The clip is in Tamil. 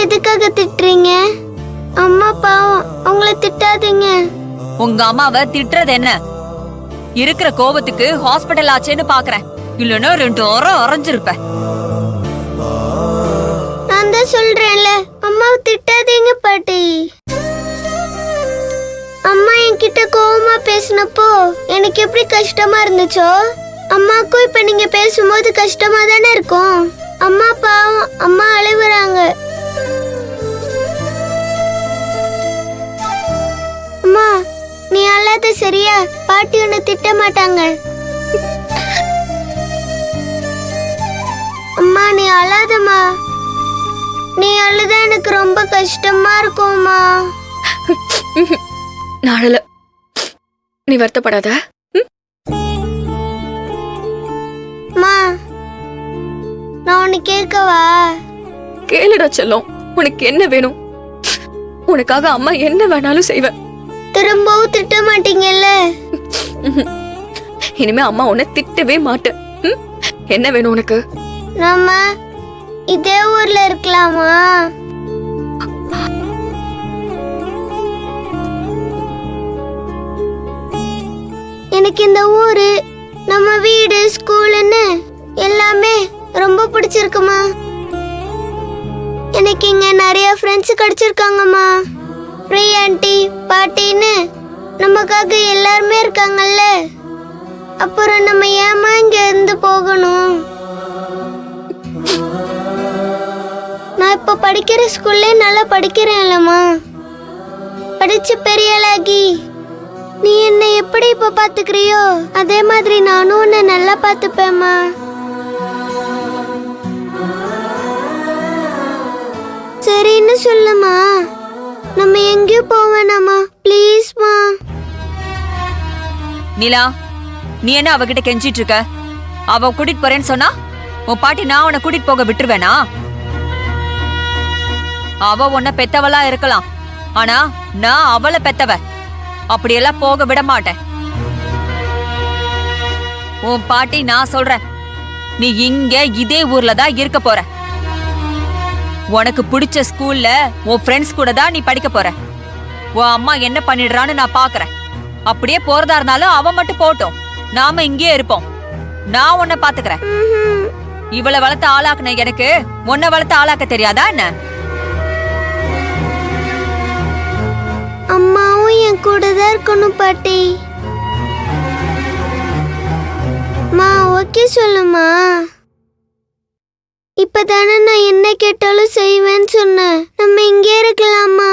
எதுக்காக திட்டுறீங்க? அம்மா பாவம், அவங்கள திட்டாதீங்க. உங்க அம்மாவை திட்டுறது என்ன? இருக்கிற கோபத்துக்கு ஹாஸ்பிடல் ஆச்சேன்னு பாக்குறேன். இல்லன்னா 2 வாரம் அரைஞ்சிருப்ப. நான் தான் சொல்றேன்ல, அம்மாவை திட்டாதீங்க பாட்டி. அம்மா என்கிட்ட கோவமா பேசினப்போ எனக்கு எப்படி கஷ்டமா இருந்துச்சோ, அம்மாக்கும் இப்ப நீங்க பேசும்போது கஷ்டமா தானே இருக்கும். அம்மா பாவம், அம்மா அழுகுறாங்க. அம்மா நீ அழாத சரியா? பாட்டி உன்னை திட்ட மாட்டாங்க. அம்மா நீ அழாதம்மா. நீ அழுதா எனக்கு ரொம்ப கஷ்டமா இருக்கும்மா. நாளல நீ வருத்தப்படாத. அம்மா நான் உன்னை கேட்கவா? கேளுடா செல்லம், உனக்கு என்ன வேணும்? உனக்காக அம்மா என்ன வேணாலும் செய்வேன். திரும்பவும் திட்ட மாட்டீங்கல்ல? இனிமே அம்மா உன்னை திட்டவே மாட்டேன். என்ன வேணும் உனக்கு? நம்ம இதே ஊர்ல இருக்கலாமா? எனக்கு இந்த ஊரு, நம்ம வீடு, ஸ்கூல்னு எல்லாமே ரொம்ப பிடிச்சிருக்குமா. எனக்கு இங்க நிறைய ஃப்ரெண்ட்ஸ் கிடைச்சிருக்காங்கம்மா. பிரியா ஆண்டி, பாட்டின்னு நமக்காக எல்லாருமே இருக்காங்கல்ல. அப்புறம் நம்ம ஏமா இங்க இருந்து போகணும்? நான் இப்ப படிக்கிற ஸ்கூல்ல நல்லா படிக்கிறேன்லம்மா. படிச்சு பெரிய ஆளாகி நீ என்னை எப்படி இப்ப பாத்துக்கிறியோ அதே மாதிரி நானும் உன்னை நல்லா பாத்துப்பேம்மா. சரின்னு சொல்லுமா. நம்ம எங்கேயும் போவேனாமா, ப்ளீஸ்மா. நிலா, நீ என்ன அவகிட்ட கெஞ்சிட்டு இருக்க? அவ கூட்டிட்டு போறேன்னு சொன்னா உன் பாட்டி நான் உன்னை கூட்டிட்டு போக விட்டுருவேனா? அவ உன்னை பெத்தவளா இருக்கலாம், ஆனா நான் அவளை பெத்தவ. அப்படியெல்லாம் போக விட மாட்டேன். உன் பாட்டி நான் சொல்றேன், நீ இங்க இதே ஊர்ல தான் இருக்க போற. உனக்கு பிடிச்ச ஸ்கூல்ல உன் ஃப்ரெண்ட்ஸ் கூட தான் நீ படிக்க போற. உன் அம்மா என்ன பண்ணிடுறான்னு நான் பாக்குறேன். அப்படியே போறதா இருந்தாலும் அவ மட்டும் போட்டோம், நாம இங்கே இருப்போம். நான் உன்னை பாத்துக்கிறேன். இவளை வளர்த்து ஆளாக்குன எனக்கு உன்னை வளர்த்து ஆளாக்க தெரியாதா என்ன? அம்மாவும் என் கூட தான் இருக்கணும் பாட்டி. மா ஓகே சொல்லுமா. இப்பதானே நான் என்ன கேட்டாலும் செய்வேன்னு சொன்னேன். நம்ம இங்கே இருக்கலாமா?